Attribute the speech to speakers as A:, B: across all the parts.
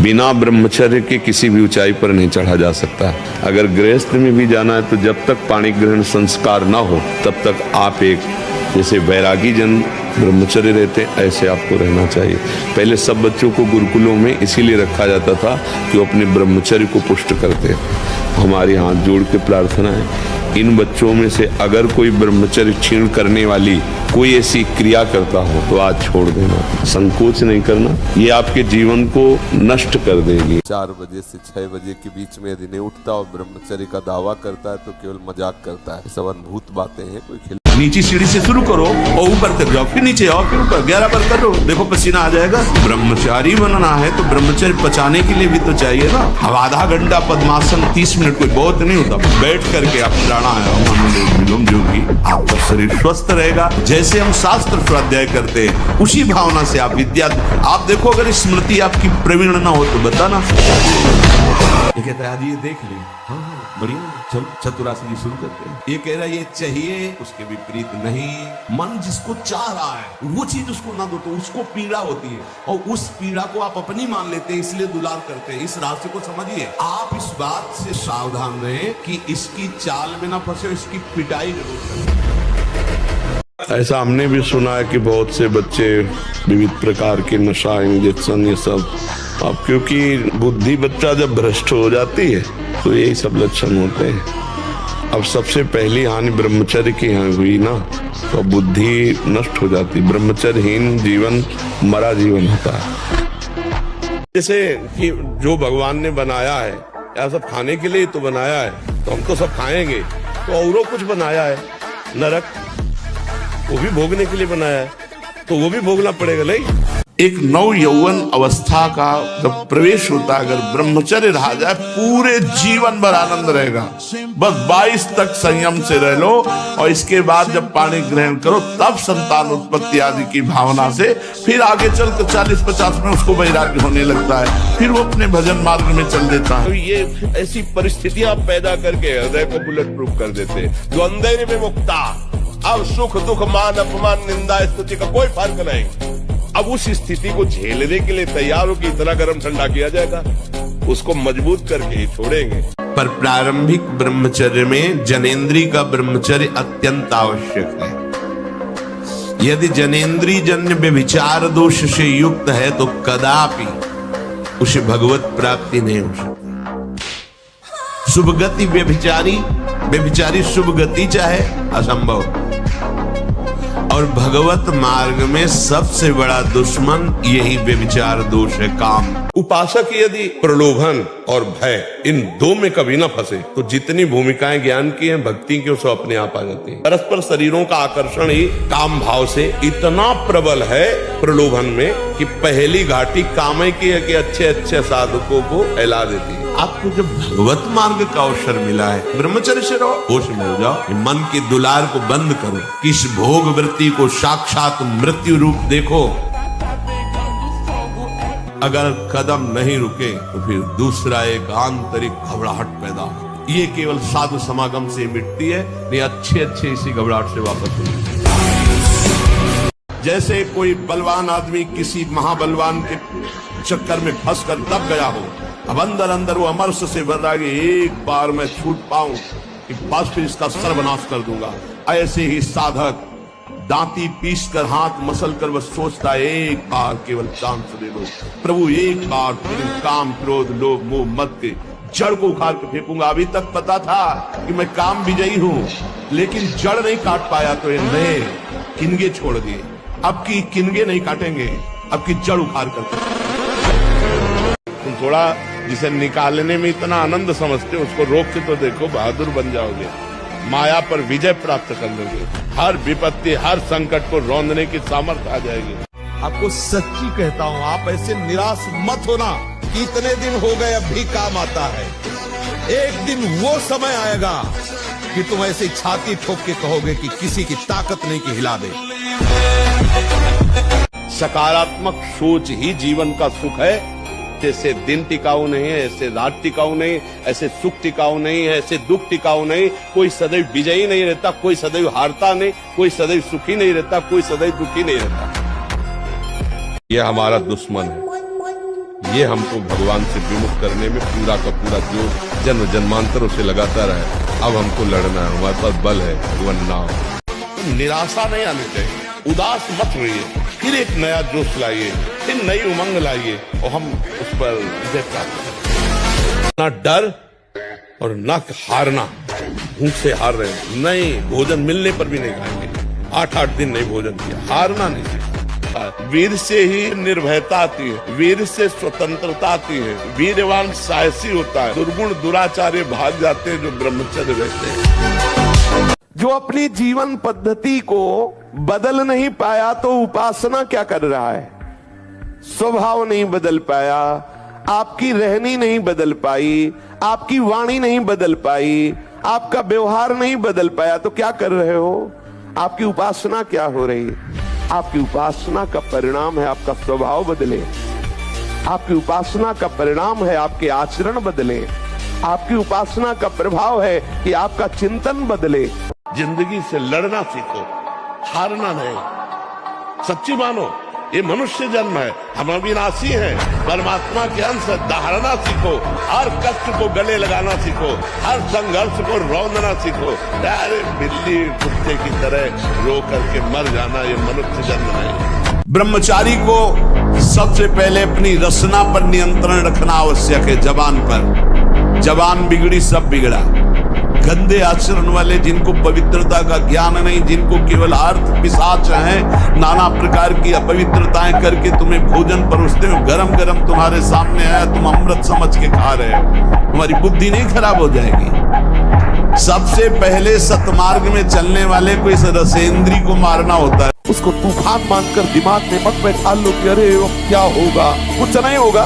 A: बिना ब्रह्मचर्य के किसी भी ऊंचाई पर नहीं चढ़ा जा सकता। अगर गृहस्थ में भी जाना है तो जब तक पाणी ग्रहण संस्कार ना हो तब तक आप एक जैसे वैरागी जन ब्रह्मचर्य रहते ऐसे आपको रहना चाहिए। पहले सब बच्चों को गुरुकुलों में इसीलिए रखा जाता था कि वो अपने ब्रह्मचर्य को पुष्ट करते। हमारे हाथ जोड़ के प्रार्थना है, इन बच्चों में से अगर कोई ब्रह्मचर्य क्षीण करने वाली कोई ऐसी क्रिया करता हो तो आज छोड़ देना, संकोच नहीं करना, ये आपके जीवन को नष्ट कर देगी।
B: 4 बजे से 6 बजे के बीच में यदि नहीं उठता और ब्रह्मचर्य का दावा करता है तो केवल मजाक करता है। सब अनुभूत बातें हैं, कोई
C: नीचे सीढ़ी से शुरू करो और ऊपर तक जाओ, फिर नीचे आओ, फिर ऊपर 11 बार करो, देखो पसीना आ जाएगा। ब्रह्मचारी बनना है तो ब्रह्मचर्य पचाने के लिए भी तो चाहिए ना। अब आधा घंटा पद्मासन 30 मिनट कोई बहुत नहीं होता। बैठ करके आप प्राणायाम अनुलोम विलोम जो भी, आपका शरीर स्वस्थ रहेगा। जैसे हम शास्त्र स्वाध्याय करते हैं उसी भावना से आप विद्या, आप देखो अगर स्मृति आपकी प्रवीण ना हो तो बताना। ये कहता है आज ये देख ले, हाँ बढ़िया, चल चतुरासी जी शुरू करते हैं। ये कह रहा है ये चाहिए, उसके विपरीत नहीं। मन जिसको चाह रहा है वो चीज उसको ना दो तो उसको पीड़ा होती है, और उस पीड़ा को आप अपनी मान लेते हैं, इसलिए दुलार करते हैं। इस रास्ते को समझिए। आप इस बात से सावधान रहें कि इसकी चाल में ना फंसे, इसकी पिटाई जरूर करें।
A: ऐसा हमने भी सुना है कि बहुत से बच्चे विविध प्रकार के नशा, इंजेक्शन, ये सब। अब क्योंकि बुद्धि बच्चा जब भ्रष्ट हो जाती है तो यही सब लक्षण होते हैं। अब सबसे पहली हानि ब्रह्मचर्य की यहाँ हुई ना, तो बुद्धि नष्ट हो जाती। ब्रह्मचर्यहीन जीवन मरा जीवन होता है। जैसे कि जो भगवान ने बनाया है या सब खाने के लिए तो बनाया है, तो हम तो सब खाएंगे, तो औरों कुछ बनाया है नरक, वो भी भोगने के लिए बनाया है, तो वो भी भोगना पड़ेगा। नहीं,
C: एक नव यौवन अवस्था का जब प्रवेश होता है, अगर ब्रह्मचर्य रहा जाए पूरे जीवन भर आनंद रहेगा। बस 22 तक संयम से रह लो, और इसके बाद जब पानी ग्रहण करो तब संतान उत्पत्ति आदि की भावना से फिर आगे चल कर 40-50 में उसको वैराग्य होने लगता है, फिर वो अपने भजन मार्ग में चल देता है।
A: तो ये ऐसी परिस्थितियां पैदा करके हृदय को बुलेट प्रूफ कर देते हैं। द्वंद्व में मुक्ता, अब सुख दुख मान अपमान निंदा स्तुति का कोई फर्क नहीं। अब उस स्थिति को झेलने के लिए तैयार हो कि इतना गर्म ठंडा किया जाएगा, उसको मजबूत करके ही छोड़ेंगे।
C: पर प्रारंभिक ब्रह्मचर्य में जनेन्द्रीय का ब्रह्मचर्य अत्यंत आवश्यक है। यदि जनेन्द्रीय जन्य व्यभिचार दोष से युक्त है तो कदापि उसे भगवत प्राप्ति नहीं हो सकती। शुभ गति व्यभिचारी शुभ गति चाहे असंभव, और भगवत मार्ग में सबसे बड़ा दुश्मन यही व्यभिचार दोष है, काम।
A: उपासक यदि प्रलोभन और भय इन दो में कभी ना फंसे तो जितनी भूमिकाएं ज्ञान की हैं, भक्ति की, वो अपने आप आ जाती है। परस्पर शरीरों का आकर्षण ही काम भाव से इतना प्रबल है प्रलोभन में कि पहली घाटी कामय की है कि अच्छे अच्छे साधकों को फैला देती है।
C: आपको जब भगवत मार्ग का अवसर मिला है, ब्रह्मचर्य से रहो, होश में हो जाओ, मन की दुलार को बंद करो, किस भोग वृत्ति को साक्षात मृत्यु रूप देखो। अगर कदम नहीं रुके तो फिर दूसरा एक आंतरिक घबराहट पैदा हो। ये केवल साधु समागम से मिटती है, नहीं अच्छे अच्छे इसी घबराहट से वापस होती है। जैसे कोई बलवान आदमी किसी महाबलवान के चक्कर में फंस कर दब गया हो, अब अंदर अंदर वो अमरस से भर रहा है कि एक बार मैं छूट पाऊं कि बस फिर इसका सर्वनाश कर दूंगा। ऐसे ही साधक दांती पीस कर हाथ मसल कर बस सोचता है एक बार केवल चांस दे दो प्रभु, एक बार फिर काम क्रोध लोभ मोह मत के जड़ को उखाड़ के फेंकूंगा। अभी तक पता था कि मैं काम विजयी हूं, लेकिन जड़ नहीं काट पाया तो ये नए किनगे छोड़ दिए। अब की किनगे नहीं काटेंगे, अब की जड़ उखाड़ कर।
A: तुम थोड़ा जिसे निकालने में इतना आनंद समझते हो उसको रोक के तो देखो, बहादुर बन जाओगे, माया पर विजय प्राप्त कर लोगे, हर विपत्ति हर संकट को रौंदने की सामर्थ्य आ जाएगी।
D: आपको सच्ची कहता हूं, आप ऐसे निराश मत होना कि इतने दिन हो गए अब भी काम आता है। एक दिन वो समय आएगा कि तुम ऐसे छाती ठोक के कहोगे कि किसी की ताकत नहीं कि हिला दे।
A: सकारात्मक सोच ही जीवन का सुख है। जैसे दिन टिकाऊ नहीं है, ऐसे रात टिकाऊ नहीं, ऐसे सुख टिकाऊ नहीं है, ऐसे दुख टिकाऊ नहीं। कोई सदैव विजयी नहीं रहता, कोई सदैव हारता नहीं, कोई सदैव सुखी नहीं रहता, कोई सदैव दुखी नहीं रहता। यह हमारा दुश्मन है।
D: ये हमको भगवान से विमुख करने में पूरा का पूरा जो जन्म जन्मांतरों से लगातार है। अब हमको लड़ना है, हमारे पास बल है, भगवान नाम। निराशा नहीं आनी चाहिए, उदास मत होइए, फिर एक नया जोश लाइए, फिर नई उमंग लाइए और हम उस पर विजय प्राप्त करें। ना डर और ना हारना, भूख से हार रहे हैं नहीं, भोजन मिलने पर भी नहीं खाएंगे, 8-8 दिन नहीं भोजन किया, हारना नहीं। वीर से ही निर्भयता आती है, वीर से स्वतंत्रता आती है, वीरवान साहसी होता है, दुर्गुण दुराचार्य भाग जाते हैं जो ब्रह्मचर्य रहते हैं। जो अपनी जीवन पद्धति को बदल नहीं पाया तो उपासना क्या कर रहा है? स्वभाव नहीं बदल पाया, आपकी रहनी नहीं बदल पाई, आपकी वाणी नहीं बदल पाई, आपका व्यवहार नहीं बदल पाया तो क्या कर रहे हो? आपकी उपासना क्या हो रही है? आपकी उपासना का परिणाम है आपका स्वभाव बदले, आपकी उपासना का परिणाम है आपके आचरण बदले, आपकी उपासना का प्रभाव है कि आपका चिंतन बदले। जिंदगी से लड़ना सीखो, हारना नहीं। सच्ची मानो, ये मनुष्य जन्म है, हम अविनाशी हैं, परमात्मा के अंश है। दहाड़ना सीखो, हर कष्ट को गले लगाना सीखो, हर संघर्ष को रौंदना सीखो। अरे बिल्ली कुत्ते की तरह रो करके मर जाना ये मनुष्य जन्म नहीं।
C: ब्रह्मचारी को सबसे पहले अपनी रसना पर नियंत्रण रखना आवश्यक है। जबान पर, जबान बिगड़ी सब बिगड़ा। गंदे आचरण वाले, जिनको पवित्रता का ज्ञान नहीं, जिनको केवल अर्थ पिशाच हैं, नाना प्रकार की अपवित्रताएं करके तुम्हें भोजन परोसते हो, गरम गरम तुम्हारे सामने आया, तुम अमृत समझ के खा रहे हो, तुम्हारी बुद्धि नहीं खराब हो जाएगी। सबसे पहले सतमार्ग में चलने वाले को इस रसेंद्री को मारना होता है।
D: उसको तूफान मानकर दिमाग में मत बैठा लो कि अरे वो क्या होगा, कुछ नहीं होगा।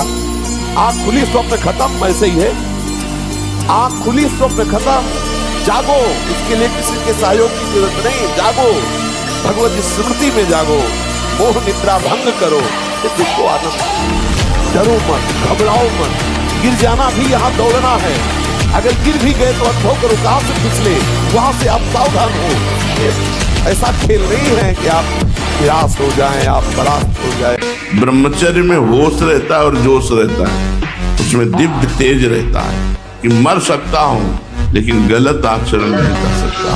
D: आंख खुली स्वप्न खत्म, ऐसे ही है। आंख खुली स्वप्न खत्म, जागो। इसके लिए किसी के सहयोग की जरूरत नहीं, जागो, भगवत स्मृति में जागो, मोह निद्रा भंग करो, दुखो आनंद। डरो मत, घबराओ मत, गिर जाना भी यहाँ दौड़ना है। अगर गिर भी गए तो अनुभव करो कहां से फिसले, वहां से आप सावधान हो। ऐसा खेल नहीं है कि आप निराश हो जाएं, आप परास्त हो जाएं।
A: ब्रह्मचर्य में होश रहता है और जोश रहता है, उसमें दिव्य तेज रहता है कि मर सकता हूं लेकिन गलत आचरण नहीं कर सकता।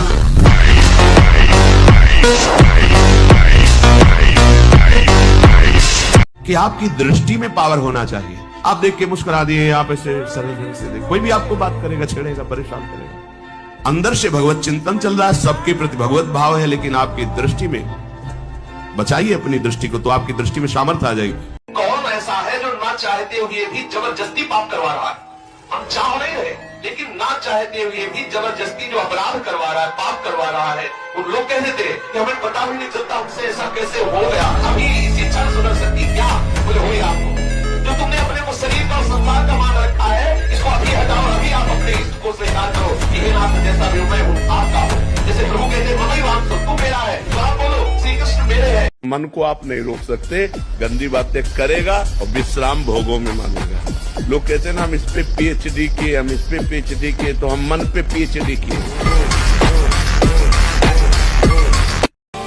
C: कि आपकी दृष्टि में पावर होना चाहिए। आप देख के मुस्कुरा दिए, आप ऐसे सरल ढंग से देख, कोई भी आपको बात करेगा, छेड़ेगा, परेशान करेगा। अंदर से भगवत चिंतन चल रहा है, सबके प्रति भगवत भाव है, लेकिन आपकी दृष्टि में बचाइए अपनी दृष्टि को, तो आपकी दृष्टि में सामर्थ्य आ जाएगी।
E: कौन ऐसा है जो ना चाहते हुए भी जबरदस्ती पाप करवा रहा है? हम चाह नहीं रहे, लेकिन ना चाहते हुए भी जबरदस्ती जो अपराध करवा रहा है, पाप करवा रहा है। उन लोग कहते थे कि हमें पता भी नहीं चलता हमसे ऐसा कैसे हो गया। अभी इसी क्षण सुधर सकती क्या? बोले हुई आपको जो तुमने अपने को शरीर का और संसार का मान रखा है, इसको अभी हटाओ। अभी आप अपने इष्ट को स्वीकार करो कि हे नाथ जैसा भी मैं हूँ आपका हूँ। जैसे प्रभु कहते ममई वांसो, तू मेरा है, तो आप बोलो श्री कृष्ण मेरे है।
A: मन को आप नहीं रोक सकते, गंदी बातें करेगा और विश्राम भोगों में मानेगा। लोग कहते हैं ना हम इस पे पीएचडी किए, हम इस पे पीएचडी किए, तो हम मन पे पीएचडी किए।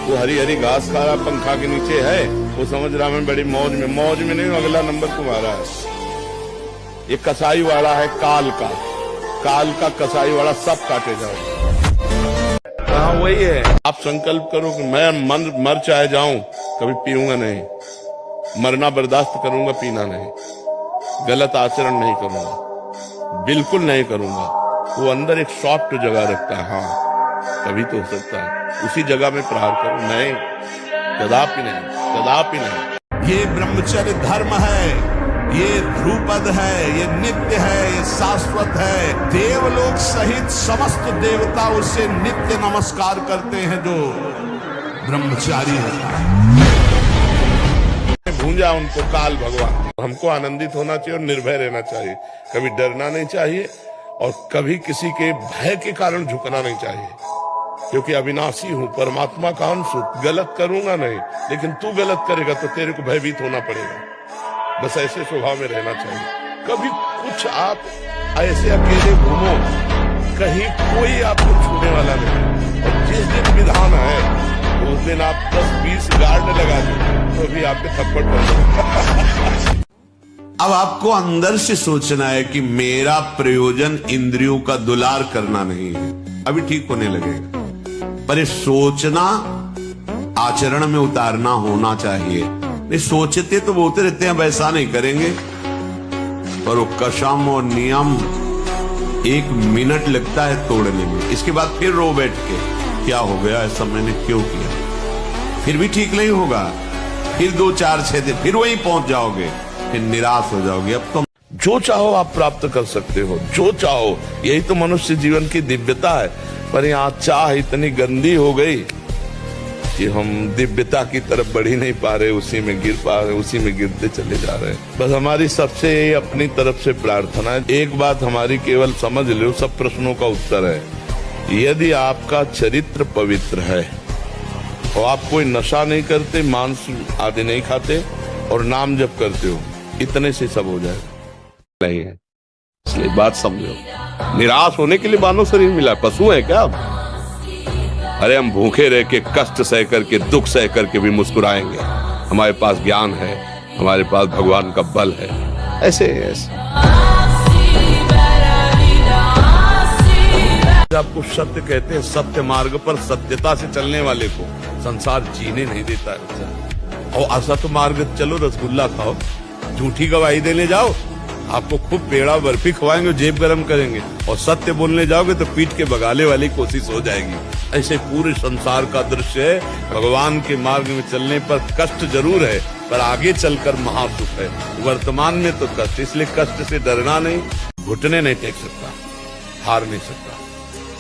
A: वो हरी हरी घास खा रहा पंखा के नीचे है, वो समझ रहा मैं बड़ी मौज में, मौज में नहीं, अगला नंबर तुम्हारा है। ये कसाई वाला है काल का कसाई वाला, सब काटे जाओ। हाँ वही है, आप संकल्प करो कि मैं मर चाहे जाऊं, कभी पीऊंगा नहीं, मरना बर्दाश्त करूंगा, पीना नहीं, गलत आचरण नहीं करूंगा, बिल्कुल नहीं करूंगा। वो अंदर एक सॉफ्ट जगह रखता है, हाँ कभी तो हो सकता है उसी जगह में प्रहार करो, नहीं, कदापि नहीं, कदापि नहीं।
C: ये ब्रह्मचर्य धर्म है, ये ध्रुपद है, ये नित्य है, ये शाश्वत है। देवलोक सहित समस्त देवता उसे नित्य नमस्कार करते हैं जो ब्रह्मचारी है।
A: भूंजा उनको काल भगवान। हमको आनंदित होना चाहिए और निर्भय रहना चाहिए, कभी डरना नहीं चाहिए और कभी किसी के भय के कारण झुकना नहीं चाहिए, क्योंकि अविनाशी हूं, परमात्मा का अंश हूं, गलत करूंगा नहीं, लेकिन तू गलत करेगा तो तेरे को भयभीत होना पड़ेगा। बस ऐसे स्वभाव में रहना चाहिए। कभी कुछ आप ऐसे अकेले घूमो, कहीं कोई आपको छूने वाला नहीं, और जिस दिन विधान है उस दिन आप 10-20 गार्ड लगा दो तो भी आपके थप्पड़ पड़ जाए।
C: अब आपको अंदर से सोचना है कि मेरा प्रयोजन इंद्रियों का दुलार करना नहीं है, अभी ठीक होने लगेगा। पर ये सोचना आचरण में उतारना होना चाहिए। नहीं सोचते तो बोलते रहते हैं वैसा नहीं करेंगे, पर वो कसम और नियम 1 मिनट लगता है तोड़ने में। इसके बाद फिर रो बैठ के क्या हो गया, ऐसा मैंने क्यों किया, फिर भी ठीक नहीं होगा, फिर 2 4 6 दिन फिर वहीं पहुंच जाओगे, फिर निराश हो जाओगे। अब तो
A: जो चाहो आप प्राप्त कर सकते हो, जो चाहो, यही तो मनुष्य जीवन की दिव्यता है। पर यहाँ चाह इतनी गंदी हो गई कि हम दिव्यता की तरफ बढ़ ही नहीं पा रहे, उसी में गिर पा रहे, उसी में गिरते चले जा रहे हैं। बस हमारी सबसे यही अपनी तरफ से प्रार्थना है, एक बात हमारी केवल समझ लो, सब प्रश्नों का उत्तर है। यदि आपका चरित्र पवित्र है और आप कोई नशा नहीं करते, मांस आदि नहीं खाते और नाम जप करते हो, इतने से सब हो जाएगा। नहीं है, इसलिए बात समझो। निराश होने के लिए मानव शरीर मिला, पशु है क्या? अरे हम भूखे रह के, कष्ट सह करके, दुख सह करके भी मुस्कुराएंगे। हमारे पास ज्ञान है, हमारे पास भगवान का बल है। ऐसे आपको सत्य कहते हैं, सत्य मार्ग पर सत्यता से चलने वाले को संसार जीने नहीं देता है। और असत मार्ग चलो, रसगुल्ला खाओ, झूठी गवाही देने जाओ, आपको खूब पेड़ा बर्फी खवाएंगे, जेब गरम करेंगे, और सत्य बोलने जाओगे तो पीठ के बगाले वाली कोशिश हो जाएगी। ऐसे पूरे संसार का दृश्य है। भगवान के मार्ग में चलने पर कष्ट जरूर है, पर आगे चलकर महासुख है। वर्तमान में तो कष्ट, इसलिए कष्ट से डरना नहीं, घुटने नहीं टेक सकता, हार नहीं सकता।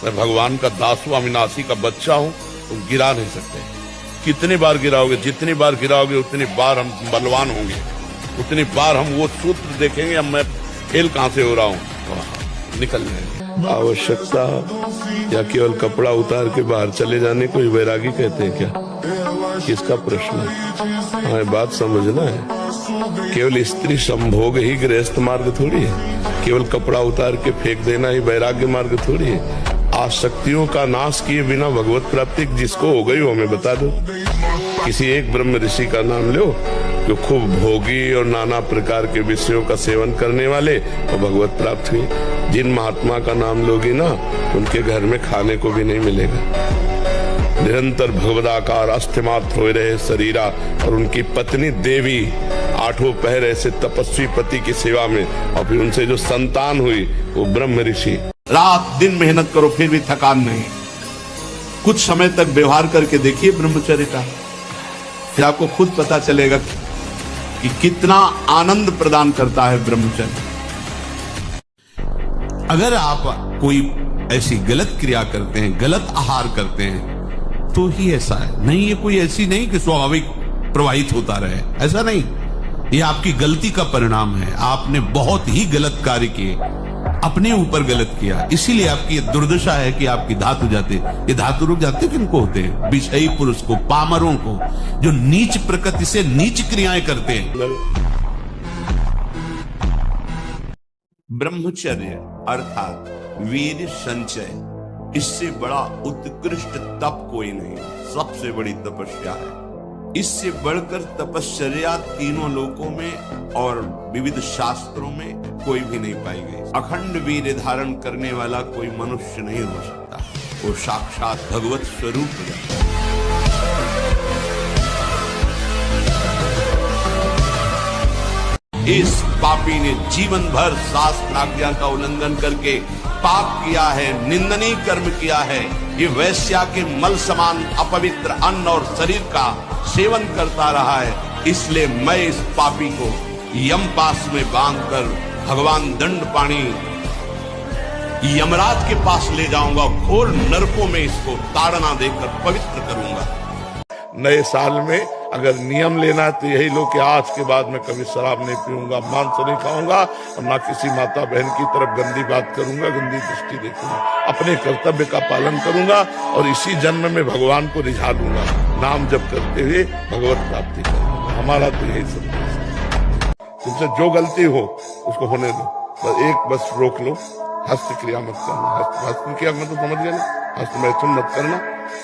A: मैं भगवान का दास हूं, अविनाशी का बच्चा हूं, तुम गिरा नहीं सकते। कितनी बार गिराओगे, जितनी बार गिराओगे उतनी बार हम बलवान होंगे, उतनी बार हम वो सूत्र देखेंगे, अब मैं फेल कहां से हो रहा हूं, निकल जाएंगे। आवश्यकता या केवल कपड़ा उतार के बाहर चले जाने को वैरागी कहते हैं क्या? किसका प्रश्न है? हमें बात समझना है। केवल स्त्री संभोग ही गृहस्थ मार्ग थोड़ी है, केवल कपड़ा उतार के फेंक देना ही वैराग्य मार्ग थोड़ी है। आसक्तियों का नाश किए बिना भगवत प्राप्ति जिसको हो गई वो हमें बता दो। किसी एक ब्रह्म ऋषि का नाम लो जो खूब भोगी और नाना प्रकार के विषयों का सेवन करने वाले और भगवत प्राप्त हुई। जिन महात्मा का नाम लोगी ना, उनके घर में खाने को भी नहीं मिलेगा। निरंतर भगवदाकार अस्थिमात्र हो रहे शरीरा और उनकी पत्नी देवी 8 पहर ऐसे तपस्वी पति की सेवा में, और फिर उनसे जो संतान हुई वो ब्रह्म ऋषि।
C: रात दिन मेहनत करो फिर भी थकान नहीं। कुछ समय तक व्यवहार करके देखिए ब्रह्मचर्य का, फिर आपको खुद पता चलेगा कि कितना आनंद प्रदान करता है ब्रह्मचर्य। अगर आप कोई ऐसी गलत क्रिया करते हैं, गलत आहार करते हैं, तो ही ऐसा है। नहीं ये कोई ऐसी नहीं कि स्वाभाविक प्रवाहित होता रहे, ऐसा नहीं। ये आपकी गलती का परिणाम है। आपने बहुत ही गलत कार्य किए, अपने ऊपर गलत किया, इसीलिए आपकी ये दुर्दशा है कि आपकी धातु जाते। ये धातु रुक जाते किनको होते हैं? विषयी पुरुष को, पामरों को, जो नीच प्रकृति से नीच क्रियाएं करते हैं। ब्रह्मचर्य अर्थात वीर संचय, इससे बड़ा उत्कृष्ट तप कोई नहीं, सबसे बड़ी तपस्या है। इससे बढ़कर तपश्चर्या तीनों लोकों में और विविध शास्त्रों में कोई भी नहीं पाई गई। अखंड वीर्य धारण करने वाला कोई मनुष्य नहीं हो सकता, वो साक्षात भगवत स्वरूप है। इस पापी ने जीवन भर शास्त्राज्ञा का उल्लंघन करके पाप किया है, निंदनीय कर्म किया है। ये वैश्या के मल समान अपवित्र अन्न और शरीर का सेवन करता रहा है। इसलिए मैं इस पापी को यमपास में बांधकर भगवान दंडपाणी यमराज के पास ले जाऊंगा, घोर नरकों में इसको ताड़ना देकर पवित्र करूंगा।
A: नए साल में अगर नियम लेना है तो यही लो कि आज के बाद मैं कभी शराब नहीं पीऊंगा, मांस नहीं खाऊंगा और ना किसी माता बहन की तरफ गंदी बात करूंगा, गंदी दृष्टि देखूंगा, अपने कर्तव्य का पालन करूंगा और इसी जन्म में भगवान को रिझा लूंगा। नाम जप करते हुए भगवत प्राप्ति करूंगा। हमारा तो यही सब है। तुमसे जो गलती हो उसको होने दो, बस रोक लो, हस्त क्रिया मत करना। हस्त क्रिया मतलब समझ गए ना, हस्त मैथुन मत करना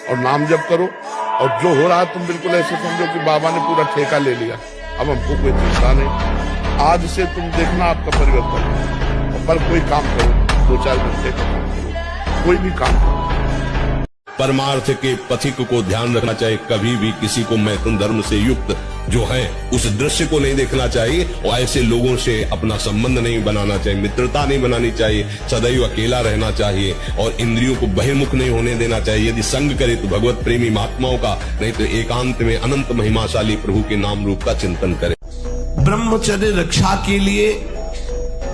A: और नाम जप करो। और जो हो रहा है तुम बिल्कुल ऐसे समझो कि बाबा ने पूरा ठेका ले लिया, अब हमको कोई चिंता नहीं। आज से तुम देखना आपका परिवर्तन। पर कोई काम करो, 2-4 घंटे का काम करो, कोई भी काम करो।
F: परमार्थ के पथिक को ध्यान रखना चाहिए। कभी भी किसी को मैथुन धर्म से युक्त जो है उस दृश्य को नहीं देखना चाहिए और ऐसे लोगों से अपना संबंध नहीं बनाना चाहिए, मित्रता नहीं बनानी चाहिए, सदैव अकेला रहना चाहिए और इंद्रियों को बहिर्मुख नहीं होने देना चाहिए। यदि संग करे तो भगवत प्रेमी महात्माओं का, नहीं तो एकांत में अनंत महिमाशाली प्रभु के नाम रूप का चिंतन करे।
C: ब्रह्मचर्य रक्षा के लिए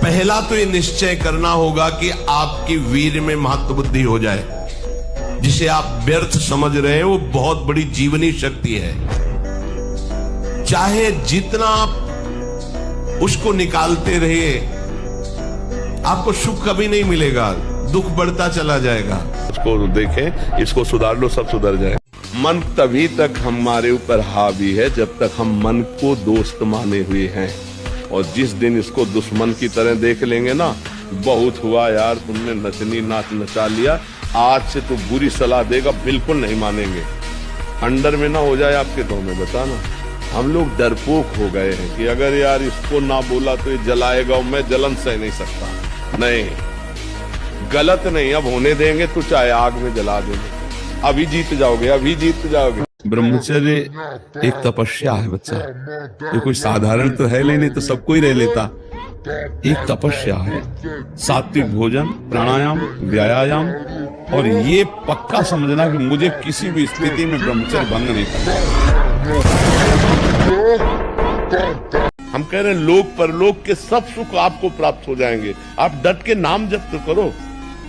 C: पहला तो ये निश्चय करना होगा कि आपकी वीर में महत्व बुद्धि हो जाए। जिसे आप व्यर्थ समझ रहे हैं वो बहुत बड़ी जीवनी शक्ति है। चाहे जितना आप उसको निकालते रहिए, आपको सुख कभी नहीं मिलेगा, दुख बढ़ता चला जाएगा।
A: इसको देखें, इसको सुधार लो, सब सुधर जाए। मन तभी तक हमारे ऊपर हावी है जब तक हम मन को दोस्त माने हुए हैं, और जिस दिन इसको दुश्मन की तरह देख लेंगे ना, बहुत हुआ यार, तुमने नचनी नाच नचा लिया, आज से तो बुरी सलाह देगा, बिल्कुल नहीं मानेंगे। अंडर में ना हो जाए आपके तो हमें बताना। हम लोग डरपोक हो गए हैं कि अगर यार इसको ना बोला तो ये जलाएगा और मैं जलन सह नहीं सकता। नहीं, गलत नहीं, अब होने देंगे तो चाहे आग में जला देंगे। अभी जीत जाओगे, अभी जीत जाओगे।
C: ब्रह्मचर्य एक तपस्या है बच्चा, ये कोई साधारण तो है नहीं तो सबको ही रह लेता। एक तपस्या है, सात्विक भोजन, प्राणायाम, व्यायाम, और ये पक्का समझना कि मुझे किसी भी स्थिति में ब्रह्मचर्य भंग नहीं करना।
A: हम कह रहे हैं लोक परलोक के सब सुख आपको प्राप्त हो जाएंगे, आप डट के नाम जप तो करो।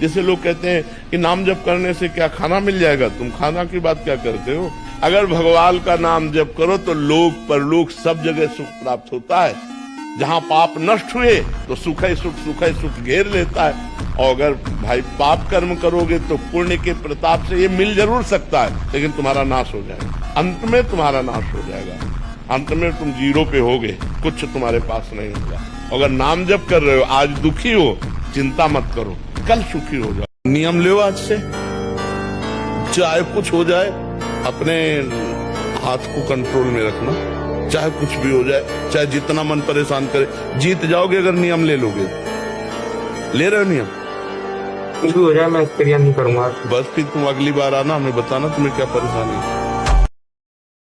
A: जैसे लोग कहते हैं कि नाम जप करने से क्या खाना मिल जाएगा, तुम खाना की बात क्या करते हो? अगर भगवान का नाम जप करो तो लोक परलोक सब जगह सुख प्राप्त होता है। जहां पाप नष्ट हुए तो सुख ही सुख घेर लेता है। और अगर भाई पाप कर्म करोगे तो पुण्य के प्रताप से ये मिल जरूर सकता है, लेकिन तुम्हारा नाश हो जाएगा, अंत में तुम्हारा नाश हो जाएगा। अंत में तुम जीरो पे होगे, कुछ तुम्हारे पास नहीं होगा। अगर नाम जप कर रहे हो, आज दुखी हो, चिंता मत करो, कल सुखी हो जाओ। नियम लो आज से, चाहे कुछ हो जाए, अपने हाथ को कंट्रोल में रखना, चाहे कुछ भी हो जाए, चाहे जितना मन परेशान करे, जीत जाओगे अगर नियम ले लोगे। ले रहे हो नियम?
G: कुछ भी हो जाए मैं क्रिया नहीं करूंगा।
A: बस फिर तुम अगली बार आना, हमें बताना तुम्हें क्या परेशानी है।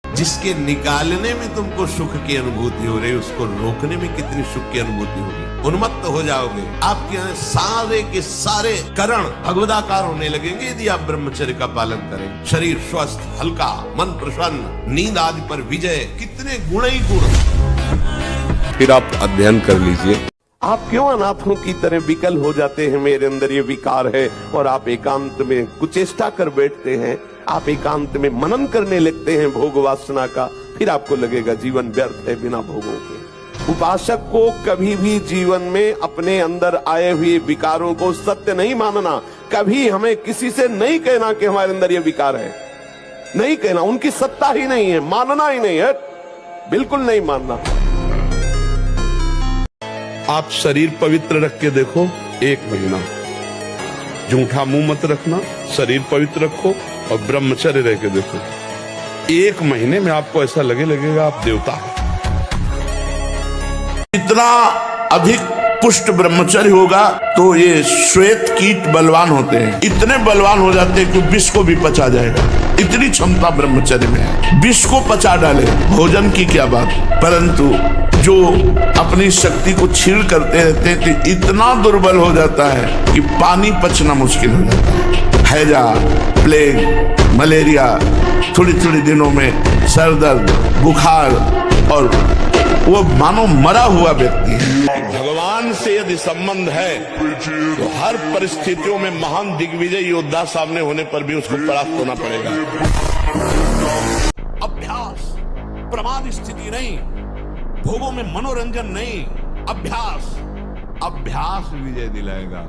C: जिसके निकालने में तुमको सुख की अनुभूति हो रही, उसको रोकने में कितनी सुख की अनुभूति होगी। उन्मत्त हो जाओगे, आपके सारे के सारे करण भगवदाकार होने लगेंगे यदि आप ब्रह्मचर्य का पालन करें। शरीर स्वस्थ, हल्का, मन प्रसन्न, नींद आदि पर विजय, कितने गुण ही गुण।
B: फिर आप अध्ययन कर लीजिए।
A: आप क्यों अनाथों की तरह विकल हो जाते हैं? मेरे अंदर ये विकार है, और आप एकांत में कुचेष्टा कर बैठते हैं, आप एकांत में मनन करने लगते हैं भोग वासना का, फिर आपको लगेगा जीवन व्यर्थ है बिना भोगों के। उपासक को कभी भी जीवन में अपने अंदर आए हुए विकारों को सत्य नहीं मानना। कभी हमें किसी से नहीं कहना कि हमारे अंदर ये विकार है, नहीं कहना, उनकी सत्ता ही नहीं है, मानना ही नहीं है, बिल्कुल नहीं मानना। आप शरीर पवित्र रख के देखो, 1 महीना झूठा मुंह मत रखना, शरीर पवित्र रखो और ब्रह्मचर्य रह के देखो, 1 महीने में आपको ऐसा लगेगा आप देवता हैं।
C: इतना अधिक पुष्ट ब्रह्मचर्य होगा तो ये श्वेत कीट बलवान होते हैं, इतने बलवान हो जाते हैं कि विष को भी पचा जाएगा, इतनी क्षमता ब्रह्मचर्य में है। विष को पचा डाले, भोजन की क्या बात। परंतु जो अपनी शक्ति को छीण करते रहते हैं तो इतना दुर्बल हो जाता है कि पानी पचना मुश्किल हो जाता है। हैजा, प्लेग, मलेरिया, थोड़ी थोड़ी दिनों में सर दर्द, बुखार, और वो मानो मरा हुआ व्यक्ति है।
A: भगवान से यदि संबंध है तो हर परिस्थितियों में महान दिग्विजय योद्धा सामने होने पर भी उसको परास्त होना पड़ेगा।
C: अभ्यास, प्रमाद स्थिति नहीं, भोगों में मनोरंजन नहीं, अभ्यास, अभ्यास विजय दिलाएगा।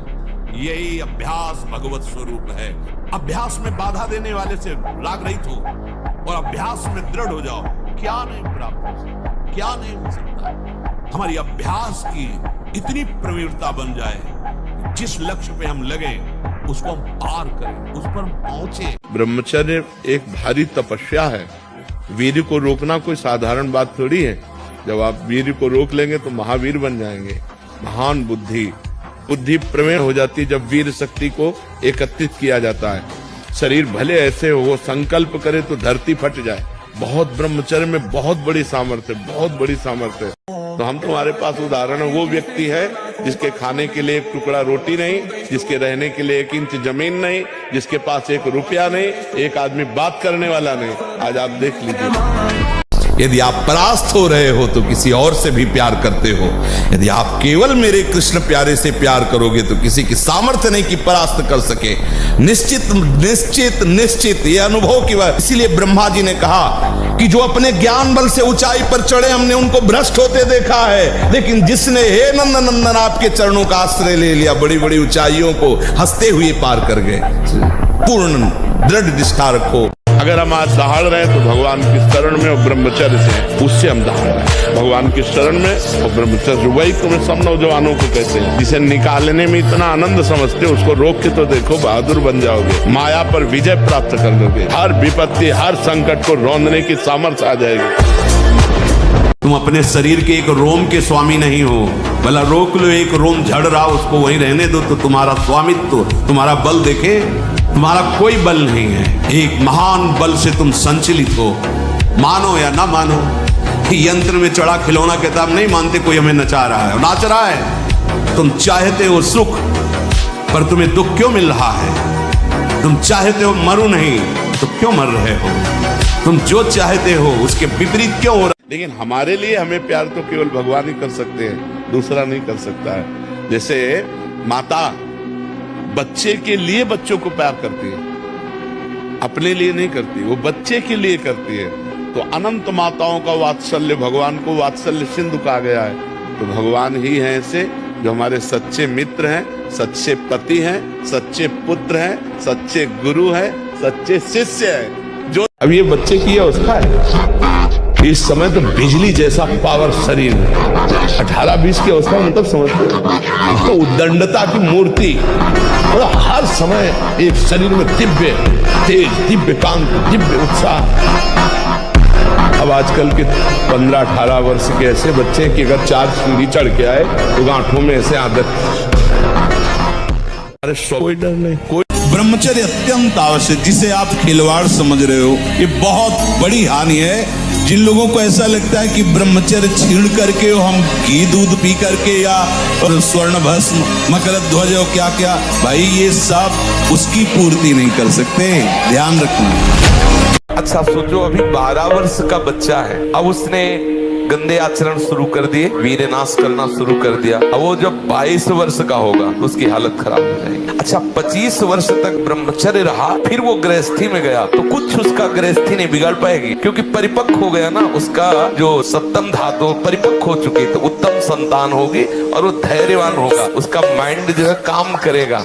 C: यही अभ्यास भगवत स्वरूप है। अभ्यास में बाधा देने वाले से राग रहित हो और अभ्यास में दृढ़ हो जाओ। क्या नहीं प्राप्त हो सकता, क्या नहीं हो सकता। हमारी अभ्यास की इतनी प्रवीणता बन जाए, जिस लक्ष्य पे हम लगे उसको हम पार करें, उस पर हम पहुंचे।
A: ब्रह्मचर्य एक भारी तपस्या है। वीर्य को रोकना कोई साधारण बात थोड़ी है। जब आप वीर को रोक लेंगे तो महावीर बन जाएंगे। महान बुद्धि प्रवीण हो जाती है जब वीर शक्ति को एकत्रित किया जाता है। शरीर भले ऐसे हो, वो संकल्प करे तो धरती फट जाए। बहुत ब्रह्मचर्य में बहुत बड़ी सामर्थ्य है। तो हम तुम्हारे पास उदाहरण है, वो व्यक्ति है जिसके खाने के लिए एक टुकड़ा रोटी नहीं, जिसके रहने के लिए 1 इंच जमीन नहीं, जिसके पास 1 रुपया नहीं, एक आदमी बात करने वाला नहीं। आज आप देख लीजिए।
C: यदि आप परास्त हो रहे हो तो किसी और से भी प्यार करते हो। यदि आप केवल मेरे कृष्ण प्यारे से प्यार करोगे तो किसी की सामर्थ्य नहीं कि परास्त कर सके। निश्चित निश्चित निश्चित ये अनुभव की बात। इसीलिए ब्रह्मा जी ने कहा कि जो अपने ज्ञान बल से ऊंचाई पर चढ़े हमने उनको भ्रष्ट होते देखा है, लेकिन जिसने हे नंदन आपके चरणों का आश्रय ले लिया बड़ी बड़ी ऊंचाइयों को हंसते हुए पार कर गए। पूर्ण दृढ़ निष्ठा रखो।
A: अगर हम आज दहाड़ रहे हैं तो भगवान की शरण में और ब्रह्मचर्य से, उससे हम दहाड़ रहे हैं। भगवान की शरण में और ब्रह्मचर्य, वही तुम्हें सब नौजवानों को कहते हैं। जिसे निकालने में इतना आनंद समझते हो उसको रोक के तो देखो, बहादुर बन जाओगे। माया पर विजय प्राप्त कर लोगे। हर विपत्ति हर संकट को रौंदने की सामर्थ्य आ जाएगी।
C: तुम अपने शरीर के एक रोम के स्वामी नहीं हो। भला रोक लो, एक रोम झड़ रहा उसको वहीं रहने दो, तो तुम्हारा स्वामित्व, तुम्हारा बल देखे। तुम्हारा कोई बल नहीं है। एक महान बल से तुम संचलित हो। मानो या ना मानो, यंत्र में चढ़ा खिलौना कहता हम नहीं मानते कोई हमें नचा रहा है, नाच रहा है। तुम चाहते हो सुख, पर तुम्हें दुख क्यों मिल रहा है? तुम चाहते हो मरो नहीं, तो क्यों मर रहे हो? तुम जो चाहते हो उसके विपरीत क्यों हो रहा?
A: लेकिन हमारे लिए हमें प्यार तो केवल भगवान ही कर सकते हैं, दूसरा नहीं कर सकता है। जैसे माता बच्चे के लिए बच्चों को प्यार करती है, अपने लिए नहीं करती, वो बच्चे के लिए करती है। तो अनंत माताओं का वात्सल्य, भगवान को वात्सल्य सिंधु कहा गया है। तो भगवान ही हैं ऐसे जो हमारे सच्चे मित्र हैं, सच्चे पति हैं, सच्चे पुत्र हैं, सच्चे गुरु हैं, सच्चे शिष्य हैं। जो अब ये बच्चे की अवस्था है, इस समय तो बिजली जैसा पावर शरीर है। 18-20 की अवस्था में मतलब समझते तो उद्दंडता की मूर्ति, मतलब हर समय एक शरीर में दिव्य तेज, दिव्य कांति, दिव्य उत्साह। अब आजकल के 15-18 वर्ष के ऐसे बच्चे कि अगर 4 सीढ़ी चढ़ के आए तो गांठों में ऐसे आदत। अरे कोई डर नहीं, कोई।
C: ब्रह्मचर्य अत्यंत आवश्यक, जिसे आप खिलवाड़ समझ रहे हो, ये बहुत बड़ी हानि है। जिन लोगों को ऐसा लगता है कि ब्रह्मचर्य छीण करके हम घी दूध पी करके या स्वर्ण भस्म मकर ध्वज और क्या क्या, भाई ये सब उसकी पूर्ति नहीं कर सकते, ध्यान रखना।
B: अच्छा सोचो, अभी 12 वर्ष का बच्चा है, अब उसने गंदे आचरण शुरू कर दिए, वीरनाश करना शुरू कर दिया। अब वो जब 22 वर्ष का होगा तो उसकी हालत खराब हो जाएगी। अच्छा 25 वर्ष तक ब्रह्मचर्य रहा, फिर वो गृहस्थी में गया तो कुछ उसका गृहस्थी नहीं बिगाड़ पाएगी, क्योंकि परिपक्व हो गया ना, उसका जो सप्तम धातु परिपक्व हो चुकी, तो उत्तम संतान होगी और वो धैर्यवान होगा, उसका माइंड जो है काम करेगा।